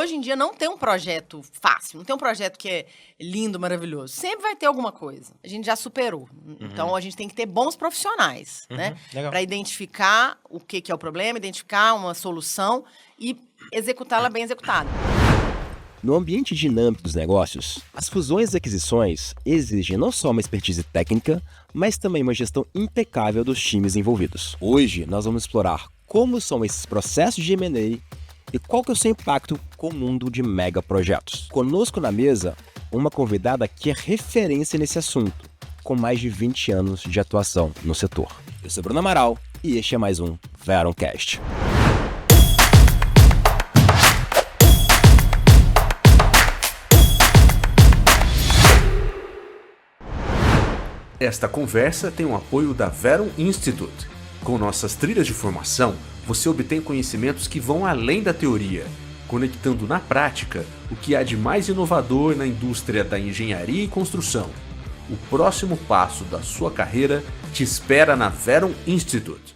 hoje em dia não tem um projeto fácil, não tem um projeto que é lindo, maravilhoso. Sempre vai ter alguma coisa. A gente já superou. Então, a gente tem que ter bons profissionais, né? Para identificar o que é o problema, identificar uma solução e executá-la bem executada. No ambiente dinâmico dos negócios, as fusões e aquisições exigem não só uma expertise técnica, mas também uma gestão impecável dos times envolvidos. Hoje, nós vamos explorar como são esses processos de M&A e qual que é o seu impacto com o mundo de megaprojetos. Conosco na mesa, uma convidada que é referência nesse assunto, com mais de 20 anos de atuação no setor. Eu sou Bruno Amaral e este é mais um Veroncast. Esta conversa tem o apoio da Veron Institute. Com nossas trilhas de formação, você obtém conhecimentos que vão além da teoria, conectando na prática o que há de mais inovador na indústria da engenharia e construção. O próximo passo da sua carreira te espera na Veron Institute.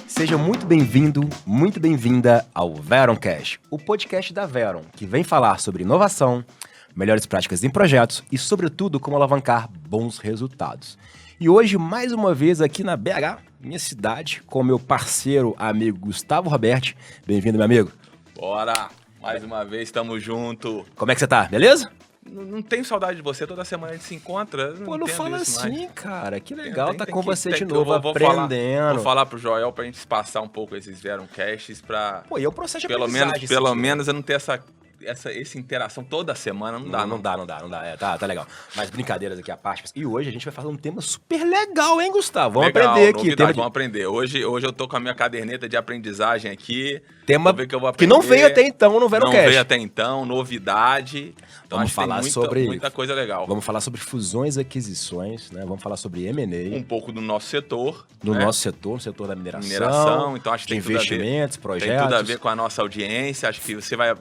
Seja muito bem-vindo, muito bem-vinda ao Veroncast, o podcast da Veron, que vem falar sobre inovação, melhores práticas em projetos e, sobretudo, como alavancar bons resultados. E hoje, mais uma vez, aqui na BH, minha cidade, com meu parceiro, amigo Gustavo Roberti. Bem-vindo, meu amigo. Bora! Mais uma vez, tamo junto. Como é que você tá? Beleza? Não tenho saudade de você, toda semana a gente se encontra. Pô, não fala assim, mais. cara. Que legal tá com você de vou novo, aprendendo. Vou falar pro Joel pra gente passar um pouco esses Veroncasts pra... Pô, e é o processo de pelo aprendizagem. menos eu não ter essa interação toda semana, não dá. É, tá legal. Mas brincadeiras aqui à parte. E hoje a gente vai falar um tema super legal, hein, Gustavo? Vamos legal, aprender aqui. Novidade, vamos aprender. Hoje eu tô com a minha caderneta de aprendizagem aqui. Tema ver que eu vou aprender. Que não veio até então no Veroncast. Não veio até então, novidade. Então, vamos falar sobre muita coisa legal. Vamos falar sobre fusões e aquisições, né? Vamos falar sobre M&A. Um pouco do nosso setor. Do né? nosso setor, no setor da mineração. Então acho que de tem investimentos, projetos. Tem tudo a ver com a nossa audiência. Acho que você vai...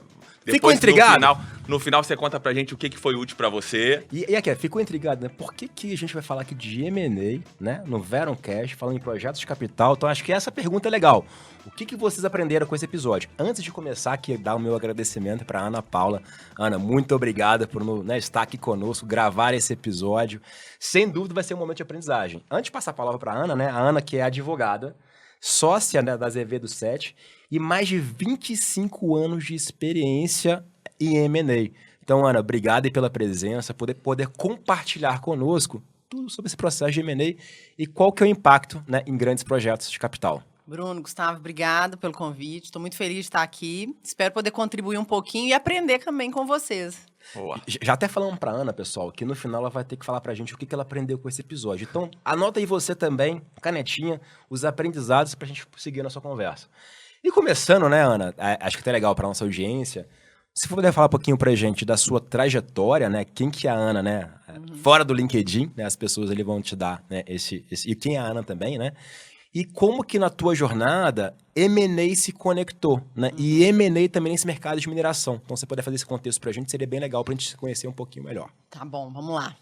Ficou intrigado? No final você conta pra gente o que foi útil pra você. E aqui, ficou intrigado, né? Por que a gente vai falar aqui de M&A, né? No Veroncast, falando em projetos de capital. Então, acho que essa pergunta é legal. O que vocês aprenderam com esse episódio? Antes de começar aqui, dar o meu agradecimento pra Ana Paula. Ana, muito obrigada por estar aqui conosco, gravar esse episódio. Sem dúvida vai ser um momento de aprendizagem. Antes de passar a palavra pra Ana, né? A Ana, que é advogada, sócia, né, da ZV 7 e mais de 25 anos de experiência em M&A. Então, Ana, obrigado aí pela presença, poder compartilhar conosco tudo sobre esse processo de M&A e qual que é o impacto, né, em grandes projetos de capital. Bruno, Gustavo, obrigado pelo convite. Estou muito feliz de estar aqui. Espero poder contribuir um pouquinho e aprender também com vocês. Boa. Já até falamos pra Ana, pessoal, que no final ela vai ter que falar pra gente o que ela aprendeu com esse episódio. Então, anota aí você também, canetinha, os aprendizados pra gente seguir a nossa conversa. E começando, né, Ana, acho que até legal pra nossa audiência, se for puder falar um pouquinho pra gente da sua trajetória, né, quem que é a Ana, né, fora do LinkedIn, né, as pessoas ali vão te dar, né, e quem é a Ana também, né, e como que na tua jornada M&A se conectou, né? E M&A também nesse mercado de mineração. Então, você puder fazer esse contexto pra gente, seria bem legal pra gente se conhecer um pouquinho melhor. Tá bom, vamos lá.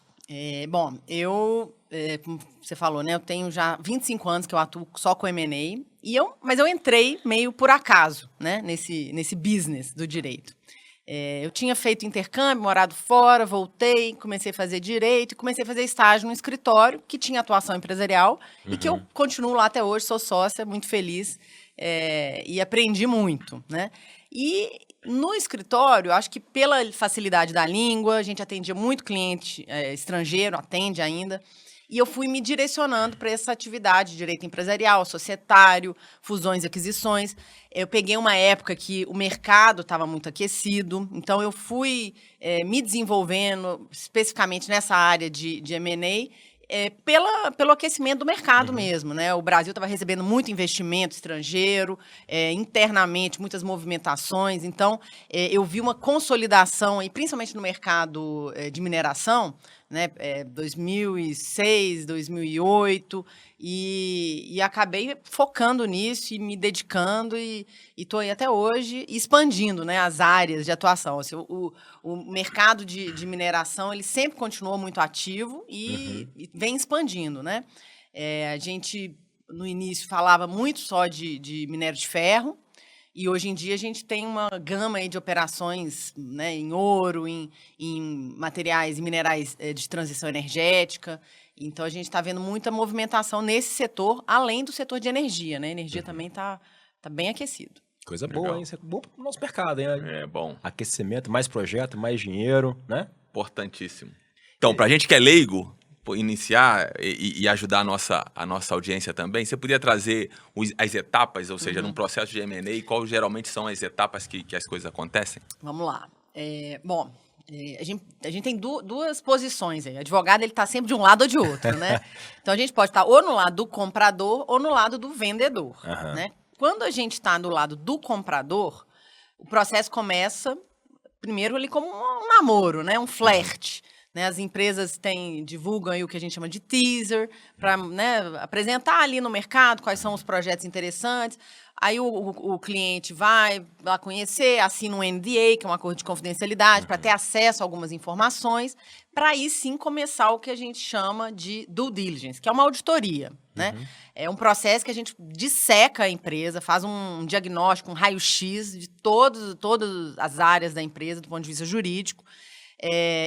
Como você falou, né? Eu tenho já 25 anos que eu atuo só com M&A, mas eu entrei meio por acaso, né? Nesse business do direito. Eu tinha feito intercâmbio, morado fora, voltei, comecei a fazer direito e comecei a fazer estágio no escritório que tinha atuação empresarial e que eu continuo lá até hoje, sou sócia, muito feliz e aprendi muito, né? E no escritório, acho que pela facilidade da língua, a gente atendia muito cliente estrangeiro, atende ainda, e eu fui me direcionando para essa atividade de direito empresarial, societário, fusões e aquisições. Eu peguei uma época que o mercado estava muito aquecido, então eu fui me desenvolvendo especificamente nessa área de M&A, pelo aquecimento do mercado mesmo, né? O Brasil estava recebendo muito investimento estrangeiro, internamente, muitas movimentações. Então, eu vi uma consolidação, aí, principalmente no mercado de mineração, né? 2006, 2008, e acabei focando nisso e me dedicando e estou aí até hoje expandindo, né, as áreas de atuação. Assim, o mercado de mineração ele sempre continuou muito ativo e vem expandindo, né? A gente, no início, falava muito só de minério de ferro, E hoje em dia a gente tem uma gama aí de operações, né, em ouro, em materiais e minerais de transição energética. Então a gente está vendo muita movimentação nesse setor, além do setor de energia, né? A energia também tá bem aquecido. Coisa Legal. boa, hein? Isso é bom pro nosso mercado, hein? É bom. Aquecimento, mais projeto, mais dinheiro, né? Importantíssimo. Então, pra gente que é leigo, iniciar e ajudar a nossa audiência também, você podia trazer as etapas, ou seja, num processo de M&A, quais geralmente são as etapas que as coisas acontecem? Vamos lá. A gente tem duas posições aí. O advogado, ele está sempre de um lado ou de outro, né? Então, a gente pode estar ou no lado do comprador ou no lado do vendedor, né? Quando a gente está do lado do comprador, o processo começa, primeiro, ali como um namoro, né? Um flerte. Né, as empresas divulgam aí o que a gente chama de teaser, para, né, apresentar ali no mercado quais são os projetos interessantes. Aí o cliente vai lá conhecer, assina um NDA, que é um acordo de confidencialidade, para ter acesso a algumas informações, para aí sim começar o que a gente chama de due diligence, que é uma auditoria. Né? É um processo que a gente disseca a empresa, faz um diagnóstico, um raio-x de todas as áreas da empresa do ponto de vista jurídico,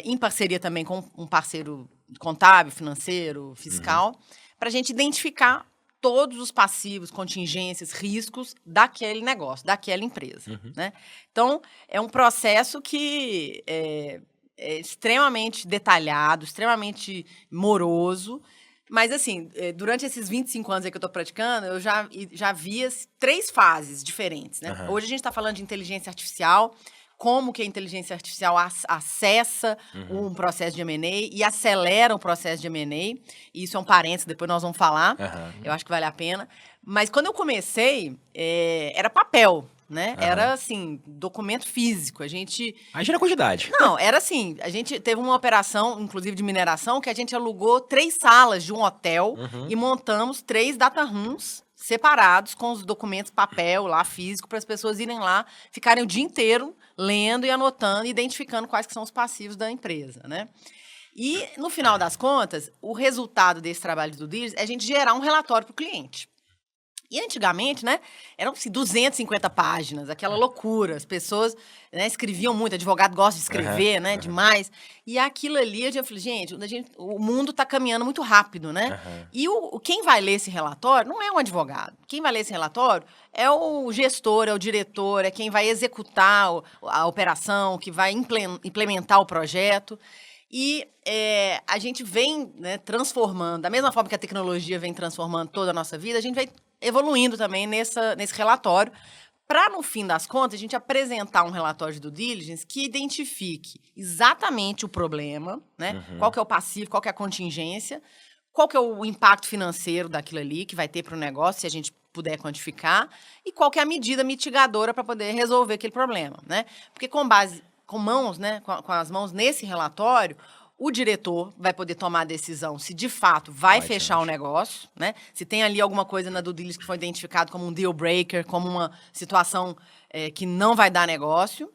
em parceria também com um parceiro contábil, financeiro, fiscal, para a gente identificar todos os passivos, contingências, riscos daquele negócio, daquela empresa. Né? Então, é um processo que é extremamente detalhado, extremamente moroso, mas, assim, durante esses 25 anos aí que eu estou praticando, eu já vi 3 fases diferentes. Né? Hoje a gente está falando de inteligência artificial, como que a inteligência artificial acessa um processo de M&A e acelera o processo de M&A. E isso é um parênteses, depois nós vamos falar. Eu acho que vale a pena. Mas quando eu comecei, era papel, né? Era, assim, documento físico. Imagina a quantidade. Não, era assim, a gente teve uma operação, inclusive de mineração, que a gente alugou 3 salas de um hotel e montamos 3 data rooms separados com os documentos papel lá, físico, para as pessoas irem lá, ficarem o dia inteiro lendo e anotando, identificando quais que são os passivos da empresa, né? E, no final das contas, o resultado desse trabalho de due diligence é a gente gerar um relatório para o cliente. E antigamente, né, eram assim, 250 páginas, aquela loucura. As pessoas, né, escreviam muito, advogado gosta de escrever, né, demais. E aquilo ali, eu falei, gente, o mundo está caminhando muito rápido, né? E quem vai ler esse relatório não é um advogado. Quem vai ler esse relatório é o gestor, é o diretor, é quem vai executar a operação, que vai implementar o projeto. E a gente vem, né, transformando, da mesma forma que a tecnologia vem transformando toda a nossa vida, a gente vai evoluindo também nesse relatório, para, no fim das contas, a gente apresentar um relatório de due diligence que identifique exatamente o problema, né? Qual que é o passivo, qual que é a contingência, qual que é o impacto financeiro daquilo ali que vai ter para o negócio, se a gente puder quantificar, e qual que é a medida mitigadora para poder resolver aquele problema, né? Porque com as mãos nesse relatório, o diretor vai poder tomar a decisão se, de fato, vai fechar o negócio, né? Se tem ali alguma coisa na due diligence que foi identificado como um deal breaker, como uma situação que não vai dar negócio,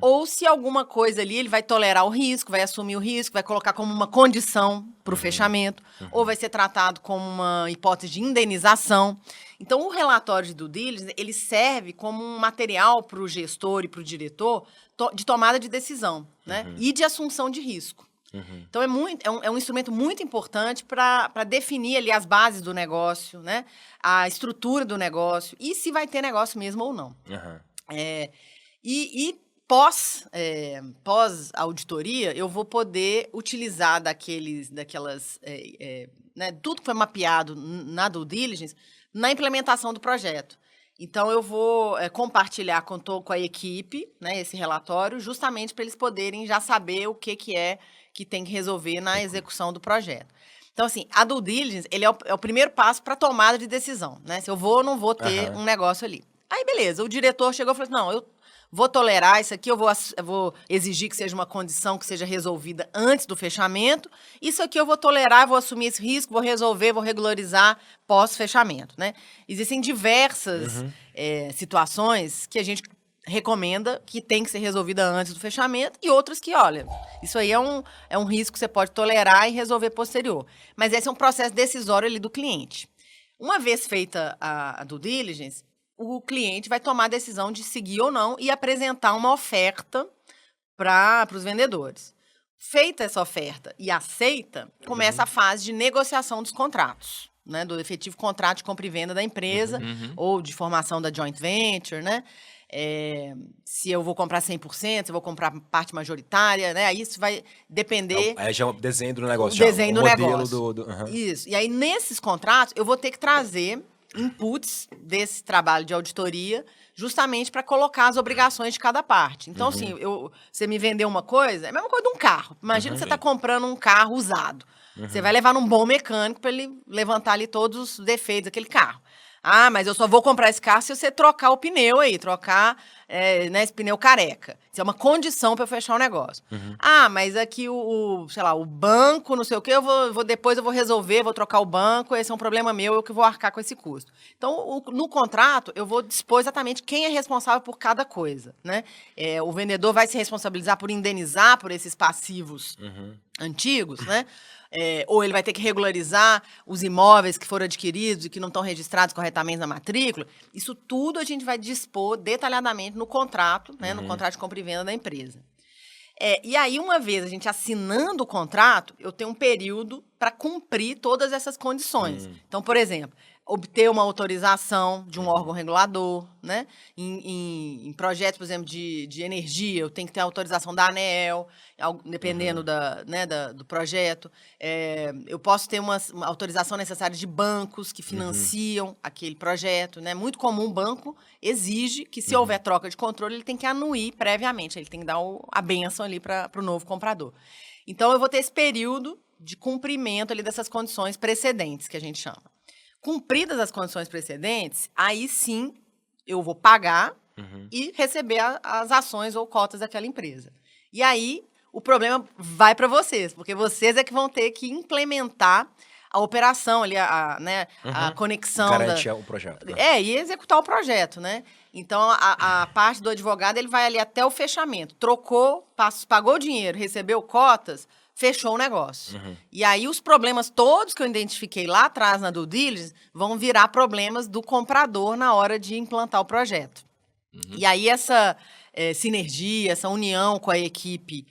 ou se alguma coisa ali ele vai tolerar o risco, vai assumir o risco, vai colocar como uma condição para o fechamento, ou vai ser tratado como uma hipótese de indenização. Então, o relatório de due diligence, ele serve como um material para o gestor e para o diretor de tomada de decisão, né? E de assunção de risco. Então, é um instrumento muito importante para definir ali as bases do negócio, né? A estrutura do negócio e se vai ter negócio mesmo ou não. Pós-auditoria, eu vou poder utilizar né, tudo que foi mapeado na due diligence na implementação do projeto. Então, eu vou compartilhar com a equipe, né, esse relatório, justamente para eles poderem já saber o que é que tem que resolver na execução do projeto. Então, assim, a due diligence, ele é o primeiro passo para a tomada de decisão, né? Se eu vou ou não vou ter um negócio ali. Aí, beleza, o diretor chegou e falou assim, não, eu vou tolerar isso aqui, eu vou exigir que seja uma condição que seja resolvida antes do fechamento. Isso aqui eu vou tolerar, vou assumir esse risco, vou resolver, vou regularizar pós-fechamento, né? Existem diversas situações que a gente recomenda que tem que ser resolvida antes do fechamento e outras que, olha, isso aí é um risco que você pode tolerar e resolver posterior. Mas esse é um processo decisório ali do cliente. Uma vez feita a due diligence, o cliente vai tomar a decisão de seguir ou não e apresentar uma oferta para os vendedores. Feita essa oferta e aceita, começa a fase de negociação dos contratos, né? Do efetivo contrato de compra e venda da empresa ou de formação da joint venture, né? Se eu vou comprar 100%, se eu vou comprar parte majoritária, né? Aí isso vai depender... Aí já é o desenho do negócio. O desenho do modelo negócio. Uhum. Isso. E aí, nesses contratos, eu vou ter que trazer inputs desse trabalho de auditoria justamente para colocar as obrigações de cada parte. Então, assim, você me vendeu uma coisa, é a mesma coisa de um carro. Imagina que você está comprando um carro usado. Você vai levar num bom mecânico para ele levantar ali todos os defeitos daquele carro. Ah, mas eu só vou comprar esse carro se você trocar o pneu aí, trocar né, esse pneu careca. Isso é uma condição para eu fechar o negócio. Ah, mas aqui sei lá, o banco, não sei o quê, depois eu vou resolver, vou trocar o banco, esse é um problema meu, eu que vou arcar com esse custo. Então, no contrato, eu vou dispor exatamente quem é responsável por cada coisa, né? O vendedor vai se responsabilizar por indenizar por esses passivos antigos, né? Ou ele vai ter que regularizar os imóveis que foram adquiridos e que não estão registrados corretamente na matrícula. Isso tudo a gente vai dispor detalhadamente no contrato, né, no contrato de compra e venda da empresa. E aí, uma vez a gente assinando o contrato, eu tenho um período para cumprir todas essas condições. Então, por exemplo, obter uma autorização de um órgão regulador, né? Em projetos, por exemplo, de energia, eu tenho que ter a autorização da ANEEL, dependendo do projeto. Eu posso ter uma autorização necessária de bancos que financiam aquele projeto, né? Muito comum, o banco exige que, se houver troca de controle, ele tem que anuir previamente, ele tem que dar a bênção ali para o novo comprador. Então, eu vou ter esse período de cumprimento ali dessas condições precedentes, que a gente chama. Cumpridas as condições precedentes, aí sim eu vou pagar e receber as ações ou cotas daquela empresa. E aí o problema vai para vocês, porque vocês é que vão ter que implementar a operação ali, a conexão. Garantir o projeto. Né? E executar o projeto, né? Então, a parte do advogado, ele vai ali até o fechamento. Trocou, pagou dinheiro, recebeu cotas, fechou o negócio. E aí, os problemas todos que eu identifiquei lá atrás na due diligence vão virar problemas do comprador na hora de implantar o projeto. E aí, essa sinergia, essa união com a equipe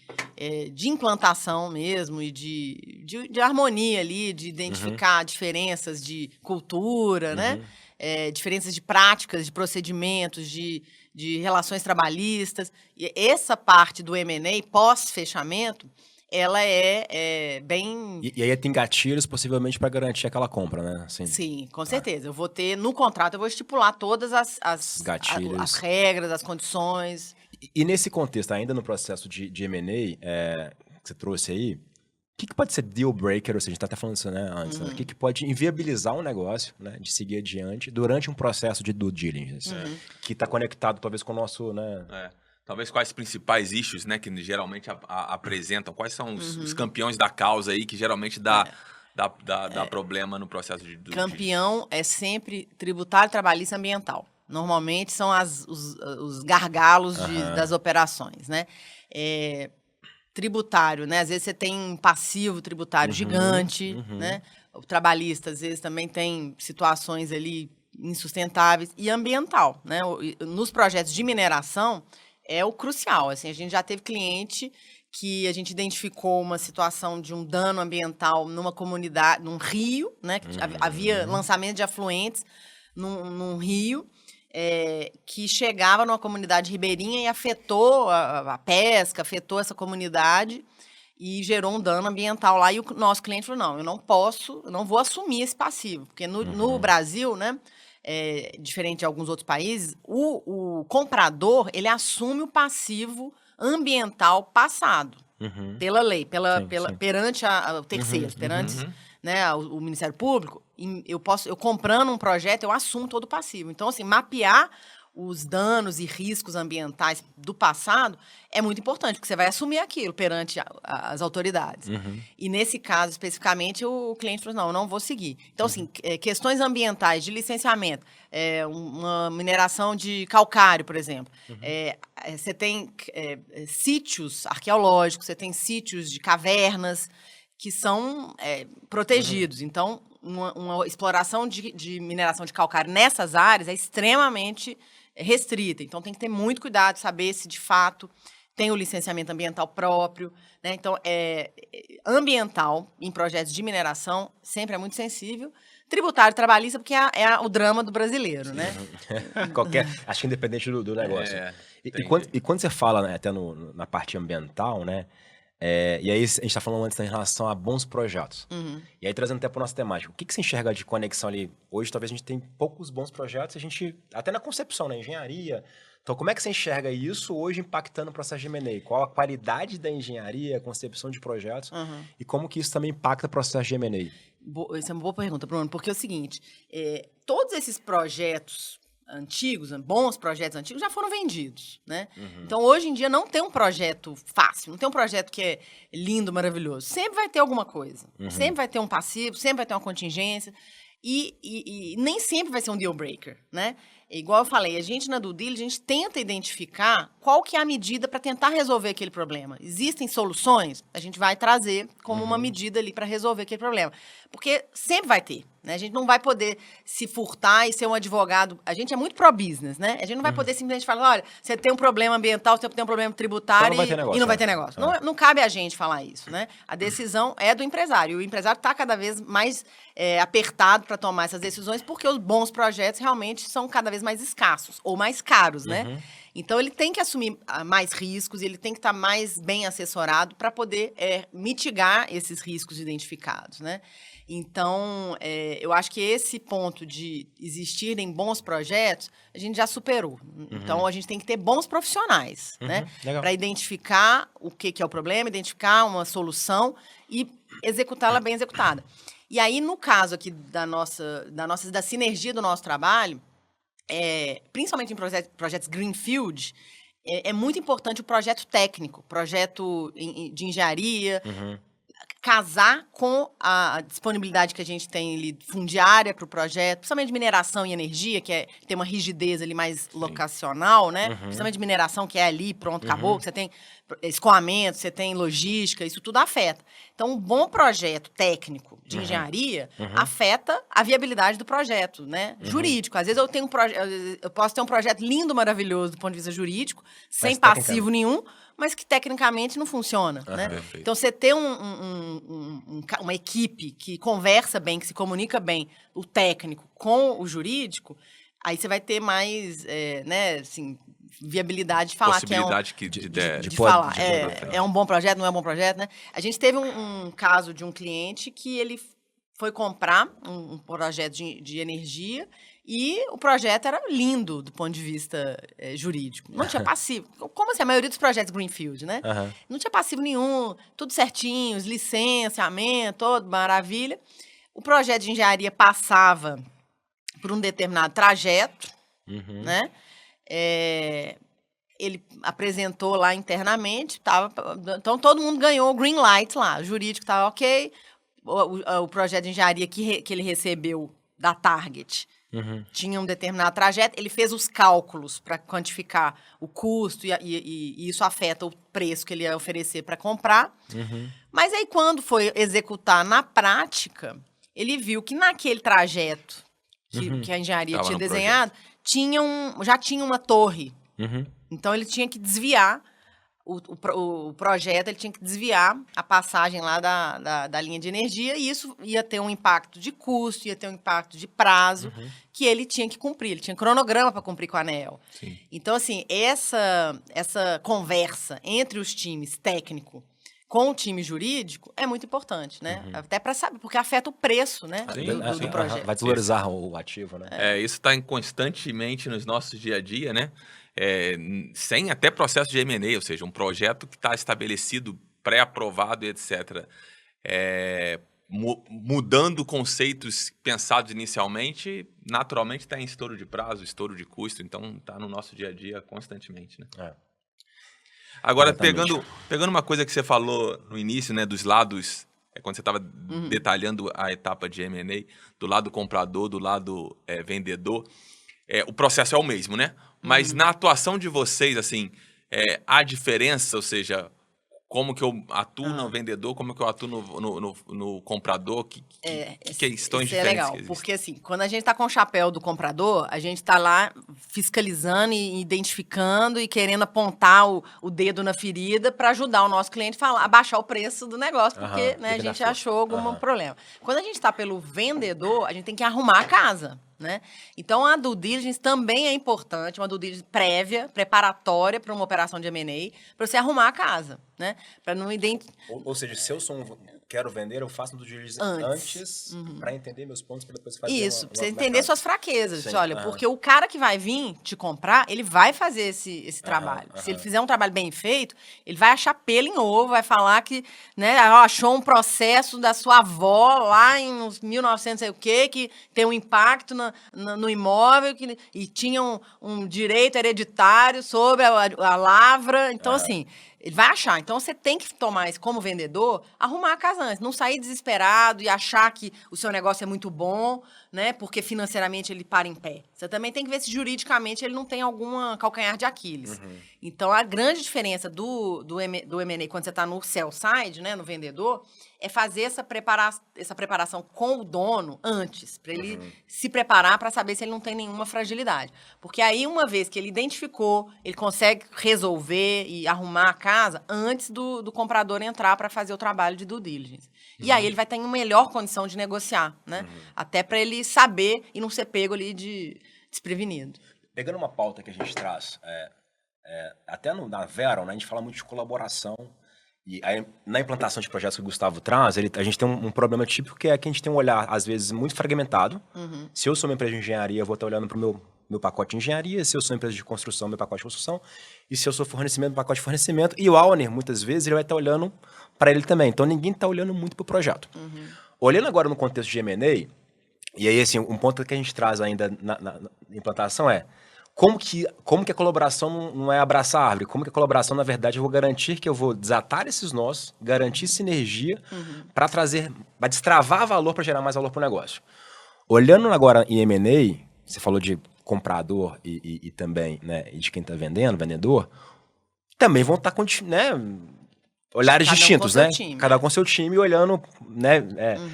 de implantação mesmo e de harmonia ali, de identificar diferenças de cultura, né? Diferenças de práticas, de procedimentos, de relações trabalhistas. E essa parte do M&A pós-fechamento, ela é bem... E aí tem gatilhos possivelmente para garantir aquela compra, né? Assim, Sim, com certeza. Eu vou ter, no contrato, eu vou estipular todas as regras, as condições. E nesse contexto, ainda no processo de M&A que você trouxe aí, o que pode ser deal breaker, ou seja, a gente está até falando isso antes, né? O que pode inviabilizar um negócio, né, de seguir adiante durante um processo de due diligence, que está conectado talvez com o nosso... Né, talvez quais principais issues, né, que geralmente apresentam, quais são os campeões da causa aí que geralmente dá problema no processo de due diligence? Campeão é sempre tributário, trabalhista e ambiental. Normalmente são os gargalos das operações, né? Tributário, né? Às vezes você tem um passivo tributário gigante, né? O trabalhista, às vezes, também tem situações ali insustentáveis. E ambiental, né? Nos projetos de mineração, é o crucial. Assim, a gente já teve cliente que a gente identificou uma situação de um dano ambiental numa comunidade, num rio, né? Que havia lançamento de afluentes num rio, que chegava numa comunidade ribeirinha e afetou a pesca, afetou essa comunidade e gerou um dano ambiental lá. E o nosso cliente falou, não, eu não vou assumir esse passivo. Porque no Brasil, né, diferente de alguns outros países, o comprador, ele assume o passivo ambiental passado pela lei, perante terceiros, perante né, o Ministério Público. Eu comprando um projeto, eu assumo todo o passivo. Então, assim, mapear os danos e riscos ambientais do passado é muito importante, porque você vai assumir aquilo perante as autoridades. E nesse caso, especificamente, o cliente falou, não, eu não vou seguir. Então, assim, questões ambientais de licenciamento, uma mineração de calcário, por exemplo. Você tem sítios arqueológicos, você tem sítios de cavernas que são protegidos. Então, uma exploração de mineração de calcário nessas áreas é extremamente restrita. Então, tem que ter muito cuidado, saber se, de fato, tem o licenciamento ambiental próprio, né? Então, ambiental em projetos de mineração sempre é muito sensível. Tributário, trabalhista, porque é o drama do brasileiro, né? Acho que independente do negócio. Entendi. E quando você fala, né, até na parte ambiental, né? E aí a gente está falando antes em relação a bons projetos. E aí trazendo até para o nosso temático, o que você enxerga de conexão ali? Hoje talvez a gente tenha poucos bons projetos, a gente, até na concepção, na engenharia. Então como é que você enxerga isso hoje impactando o processo de M&A? Qual a qualidade da engenharia, a concepção de projetos e como que isso também impacta o processo de M&A? Essa é uma boa pergunta, Bruno, porque é o seguinte, todos esses projetos antigos, bons projetos antigos, já foram vendidos, né? Então, hoje em dia, não tem um projeto fácil, não tem um projeto que é lindo, maravilhoso. Sempre vai ter alguma coisa. Sempre vai ter um passivo, sempre vai ter uma contingência. E nem sempre vai ser um deal breaker, né? Igual eu falei, a gente na due diligence, a gente tenta identificar qual que é a medida para tentar resolver aquele problema. Existem soluções? A gente vai trazer como uma medida ali para resolver aquele problema. Porque sempre vai ter, né? A gente não vai poder se furtar e ser um advogado. A gente é muito pro-business, né? A gente não vai poder simplesmente falar, olha, você tem um problema ambiental, você tem um problema tributário então e não vai ter negócio. Não cabe a gente falar isso, né? A decisão é do empresário. E o empresário está cada vez mais apertado para tomar essas decisões porque os bons projetos realmente são cada vez mais escassos ou mais caros, né? Então, ele tem que assumir mais riscos, ele tem que estar mais bem assessorado para poder mitigar esses riscos identificados, né? Então, eu acho que esse ponto de existirem bons projetos, a gente já superou. Então, a gente tem que ter bons profissionais, né? Para identificar o que é o problema, identificar uma solução e executá-la bem executada. E aí, no caso aqui da sinergia do nosso trabalho, principalmente em projetos Greenfield, é muito importante o projeto técnico, projeto de engenharia, casar com a disponibilidade que a gente tem ali fundiária para o projeto, principalmente de mineração e energia, que tem uma rigidez ali mais locacional, né? Principalmente de mineração, que é ali, pronto, acabou, que você tem escoamento, você tem logística, isso tudo afeta. Então, um bom projeto técnico de engenharia afeta a viabilidade do projeto, né? Jurídico. Às vezes eu posso ter um projeto lindo, maravilhoso do ponto de vista jurídico, sem passivo nenhum, mas que tecnicamente não funciona, né? Perfeito. Então, você ter uma equipe que conversa bem, que se comunica bem, o técnico com o jurídico, aí você vai ter mais, né, assim, viabilidade de falar possibilidade de falar. É um bom projeto, não é um bom projeto, né? A gente teve um caso de um cliente que ele foi comprar um projeto de energia e o projeto era lindo do ponto de vista jurídico. Não tinha passivo. Como assim? A maioria dos projetos Greenfield, né? Não tinha passivo nenhum, tudo certinho, licenciamento, todo maravilha. O projeto de engenharia passava por um determinado trajeto, né? Ele apresentou lá internamente, então todo mundo ganhou o green light lá, o jurídico estava ok, o projeto de engenharia que ele recebeu da Target tinha um determinado trajeto, ele fez os cálculos para quantificar o custo e isso afeta o preço que ele ia oferecer para comprar. Mas aí quando foi executar na prática, ele viu que naquele trajeto que a engenharia tinha desenhado, já tinha uma torre. Então, ele tinha que desviar o projeto, ele tinha que desviar a passagem lá da linha de energia e isso ia ter um impacto de custo, ia ter um impacto de prazo que ele tinha que cumprir. Ele tinha cronograma para cumprir com a ANEEL. Então, assim, essa conversa entre os times técnico com o time jurídico é muito importante, né? Até para saber, porque afeta o preço, né, do projeto. Vai desvalorizar o ativo, né? Isso está constantemente nos nossos dia a dia, né? Sem até processo de M&A, ou seja, um projeto que está estabelecido, pré-aprovado e etc. Mudando conceitos pensados inicialmente, naturalmente está em estouro de prazo, estouro de custo, então está no nosso dia a dia constantemente, né? Agora, pegando uma coisa que você falou no início, né, dos lados, quando você estava detalhando a etapa de M&A, do lado comprador, do lado vendedor, o processo é o mesmo, né? Mas na atuação de vocês, assim, há diferença, ou seja, como que eu atuo no vendedor, como que eu atuo no comprador, que questões isso é diferentes legal, que existem. porque assim, quando a gente está com o chapéu do comprador, a gente está lá fiscalizando e identificando e querendo apontar o dedo na ferida para ajudar o nosso cliente a baixar o preço do negócio, porque né, a gente achou algum problema. Quando a gente está pelo vendedor, a gente tem que arrumar a casa. Né? Então, a due diligence também é importante, uma due diligence prévia, preparatória para uma operação de M&A, para você arrumar a casa, né? Para não identificar... Ou seja, se eu quero vender, eu faço due diligence antes para entender meus pontos, para depois fazer Isso, uma pra você entender suas fraquezas. Sim, Olha, porque o cara que vai vir te comprar, ele vai fazer esse trabalho. Se ele fizer um trabalho bem feito, ele vai achar pelo em ovo, vai falar que né, achou um processo da sua avó lá em uns 1900 sei o quê, que tem um impacto no imóvel e tinha um direito hereditário sobre a lavra. Então, assim... Ele vai achar. Então, você tem que tomar isso como vendedor, arrumar a casa antes. Não sair desesperado e achar que o seu negócio é muito bom, né? Porque financeiramente ele para em pé. Você também tem que ver se juridicamente ele não tem alguma calcanhar de Aquiles. Então, a grande diferença do M&A quando você está no sell side, né? No vendedor, é fazer essa preparação com o dono antes, para ele se preparar para saber se ele não tem nenhuma fragilidade. Porque aí, uma vez que ele identificou, ele consegue resolver e arrumar a casa antes do comprador entrar para fazer o trabalho de due diligence. E aí ele vai ter uma melhor condição de negociar, né? Até para ele saber e não ser pego ali desprevenido. Pegando uma pauta que a gente traz, até na Veron, né, a gente fala muito de colaboração. E aí, na implantação de projetos que o Gustavo traz, a gente tem um problema típico que é que a gente tem um olhar, às vezes, muito fragmentado. Se eu sou uma empresa de engenharia, eu vou estar olhando para o meu pacote de engenharia. Se eu sou uma empresa de construção, meu pacote de construção. E se eu sou fornecimento, meu pacote de fornecimento. E o owner, muitas vezes, ele vai estar olhando para ele também. Então, ninguém está olhando muito para o projeto. Olhando agora no contexto de M&A, e aí, assim, um ponto que a gente traz ainda na implantação é como que a colaboração não é abraçar a árvore? Como que a colaboração, na verdade, eu vou garantir que eu vou desatar esses nós, garantir sinergia para destravar valor, para gerar mais valor para o negócio. Olhando agora em M&A, você falou de comprador e também né, e de quem está vendedor, também vão estar né, olhares distintos, né? Cada um com seu time olhando né,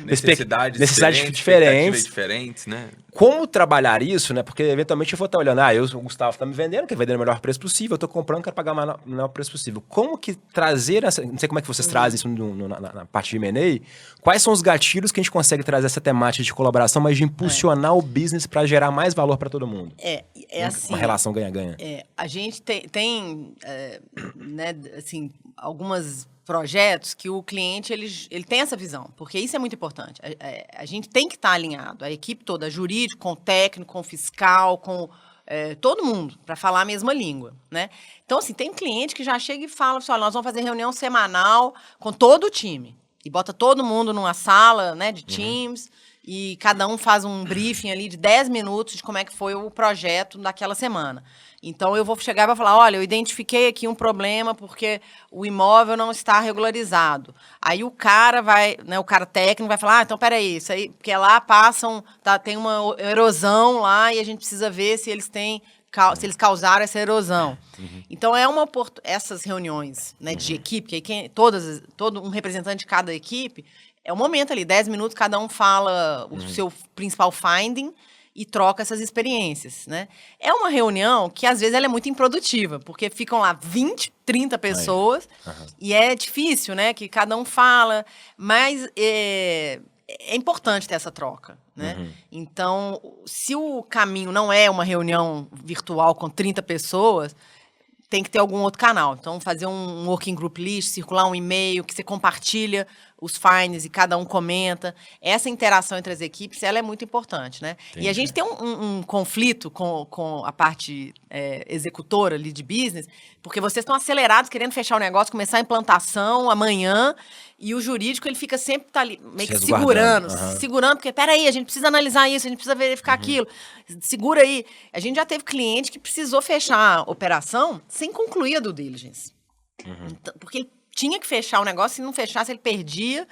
necessidades diferentes, né? Como trabalhar isso, né? Porque eventualmente eu vou estar olhando, o Gustavo está me vendendo, quer vender no melhor preço possível, eu estou comprando, quero pagar o menor preço possível. Como que trazer não sei como é que vocês trazem isso na parte de M&A, quais são os gatilhos que a gente consegue trazer essa temática de colaboração, mas de impulsionar o business para gerar mais valor para todo mundo? Assim, uma relação ganha-ganha. A gente tem né, assim, algumas projetos que o cliente ele tem essa visão, porque isso é muito importante. A gente tem que estar alinhado, a equipe toda, jurídico, com técnico, com fiscal, com todo mundo, para falar a mesma língua, né? Então, assim, tem cliente que já chega e fala assim, olha, nós vamos fazer reunião semanal com todo o time, e bota todo mundo numa sala, né, de Teams, e cada um faz um briefing ali de 10 minutos de como é que foi o projeto daquela semana. Então, eu vou chegar e vou falar, olha, eu identifiquei aqui um problema porque o imóvel não está regularizado. Aí o cara o cara técnico vai falar, então, peraí, isso aí, porque lá tem uma erosão lá e a gente precisa ver se eles causaram essa erosão. Então, essas reuniões né, de equipe, que aí todo um representante de cada equipe, é um momento ali, 10 minutos, cada um fala o seu principal finding e troca essas experiências, né? É uma reunião que, às vezes, ela é muito improdutiva, porque ficam lá 20, 30 pessoas e é difícil, né? Que cada um fala, mas é importante ter essa troca, né? Então, se o caminho não é uma reunião virtual com 30 pessoas, tem que ter algum outro canal. Então, fazer um working group list, circular um e-mail que você compartilha os finds e cada um comenta. Essa interação entre as equipes, ela é muito importante, né? Entendi. E a gente tem um conflito com a parte executora ali de business, porque vocês estão acelerados, querendo fechar o negócio, começar a implantação amanhã, e o jurídico, ele fica sempre ali, meio que segurando, porque, peraí, a gente precisa analisar isso, a gente precisa verificar aquilo, segura aí. A gente já teve cliente que precisou fechar a operação sem concluir a due diligence. Então, porque ele tinha que fechar o negócio, se não fechasse, ele perdia.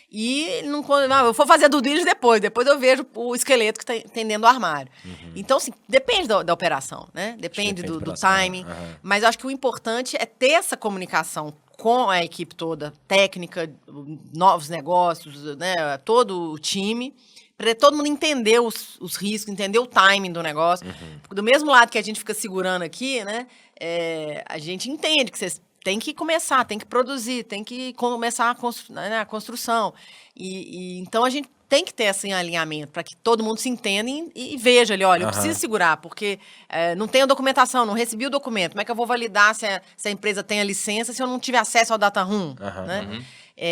E ele não, eu vou fazer a due diligence depois eu vejo o esqueleto que tem dentro do armário. Então, assim, depende da operação, né? Depende do timing. Mas eu acho que o importante é ter essa comunicação com a equipe toda, técnica, novos negócios, né, todo o time, para todo mundo entender os riscos, entender o timing do negócio. Do mesmo lado que a gente fica segurando aqui, né, a gente entende que vocês têm que começar, tem que produzir, tem que começar a construção. Então, a gente tem que ter esse alinhamento para que todo mundo se entenda e veja ali, olha, eu preciso segurar, porque não tenho documentação, não recebi o documento. Como é que eu vou validar se a empresa tem a licença se eu não tiver acesso ao data room? Né?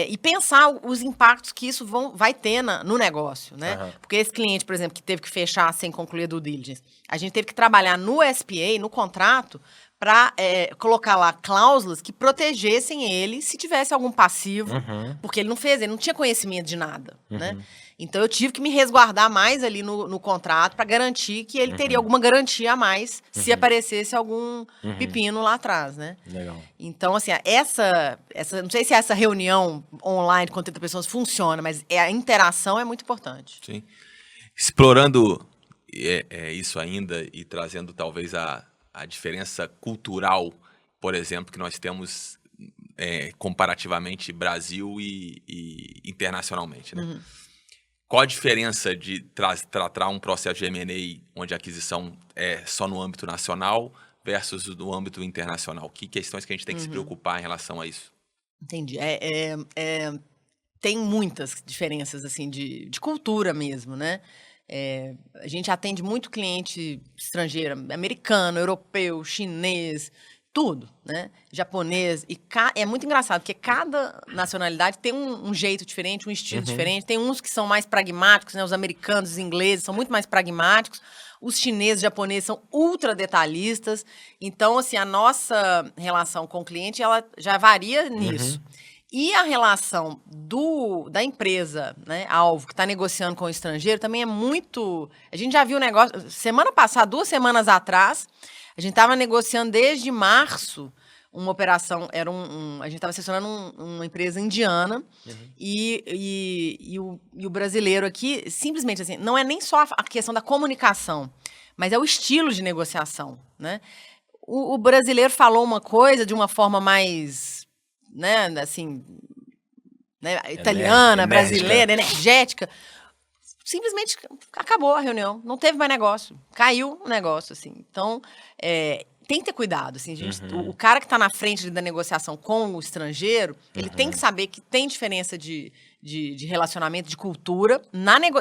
E pensar os impactos que isso vai ter no negócio. Né? Porque esse cliente, por exemplo, que teve que fechar sem concluir a due diligence, a gente teve que trabalhar no SPA, no contrato, para colocar lá cláusulas que protegessem ele se tivesse algum passivo, porque ele não tinha conhecimento de nada, né? Então, eu tive que me resguardar mais ali no contrato para garantir que ele teria alguma garantia a mais se aparecesse algum pepino lá atrás, né? Legal. Então, assim, não sei se essa reunião online com 30 pessoas funciona, mas a interação é muito importante. Sim. Explorando isso ainda e trazendo talvez a diferença cultural, por exemplo, que nós temos comparativamente Brasil e internacionalmente, né? Qual a diferença de tratar um processo de M&A onde a aquisição é só no âmbito nacional versus no âmbito internacional? Que questões que a gente tem que se preocupar em relação a isso? Entendi. Tem muitas diferenças, assim, de cultura mesmo, né? A gente atende muito cliente estrangeiro, americano, europeu, chinês, tudo, né? Japonês. E é muito engraçado, porque cada nacionalidade tem um jeito diferente, um estilo diferente. Tem uns que são mais pragmáticos, né? Os americanos, os ingleses são muito mais pragmáticos. Os chineses, os japoneses são ultra detalhistas. Então, assim, a nossa relação com o cliente, ela já varia nisso. E a relação da empresa, né, alvo, que está negociando com o estrangeiro, também é muito... A gente já viu o negócio... Semana passada, 2 semanas atrás, a gente estava negociando desde março uma operação... a gente estava assessorando uma empresa indiana e o brasileiro aqui, simplesmente assim, não é nem só a questão da comunicação, mas é o estilo de negociação, né? O brasileiro falou uma coisa de uma forma mais... né, assim, né, italiana, brasileira, energética, simplesmente acabou a reunião, não teve mais negócio, caiu o negócio, assim. Então, tem que ter cuidado, assim, gente. O cara que está na frente da negociação com o estrangeiro, ele tem que saber que tem diferença de relacionamento, de cultura,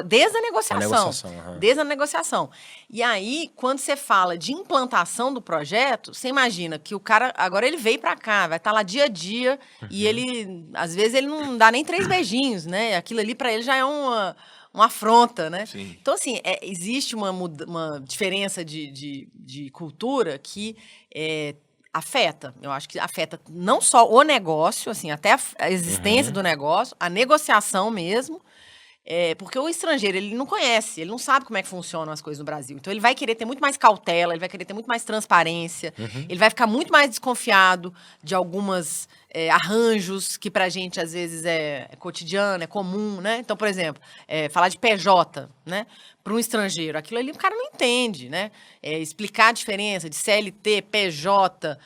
desde a negociação. Desde a negociação. E aí, quando você fala de implantação do projeto, você imagina que o cara, agora ele veio para cá, vai estar lá dia a dia, e ele, às vezes, ele não dá nem 3 beijinhos, né? Aquilo ali para ele já é uma afronta, né? Sim. Então, assim, existe uma diferença de cultura que afeta. Eu acho que afeta não só o negócio, assim, até a existência do negócio, a negociação mesmo, porque o estrangeiro, ele não conhece, ele não sabe como é que funcionam as coisas no Brasil. Então, ele vai querer ter muito mais cautela, ele vai querer ter muito mais transparência, ele vai ficar muito mais desconfiado de algumas arranjos que pra gente, às vezes, é cotidiano, é comum, né? Então, por exemplo, falar de PJ, né? Para um estrangeiro, aquilo ali o cara não entende, né? Explicar a diferença de CLT, PJ,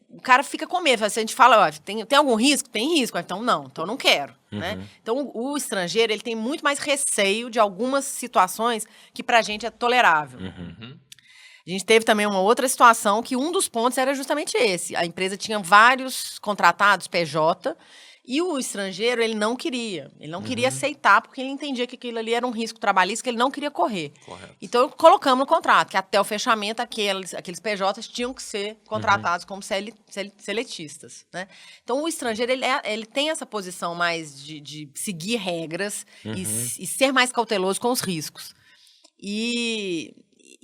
o cara fica com medo. Se a gente fala, ó, tem algum risco? Tem risco. Então, não quero. Né? Então, o estrangeiro, ele tem muito mais receio de algumas situações que pra gente é tolerável. A gente teve também uma outra situação que um dos pontos era justamente esse. A empresa tinha vários contratados PJ e o estrangeiro, ele não queria. Ele não queria aceitar porque ele entendia que aquilo ali era um risco trabalhista que ele não queria correr. Correto. Então, colocamos no contrato que até o fechamento aqueles PJs tinham que ser contratados como seletistas. Né? Então, o estrangeiro, ele tem essa posição mais de seguir regras e ser mais cauteloso com os riscos.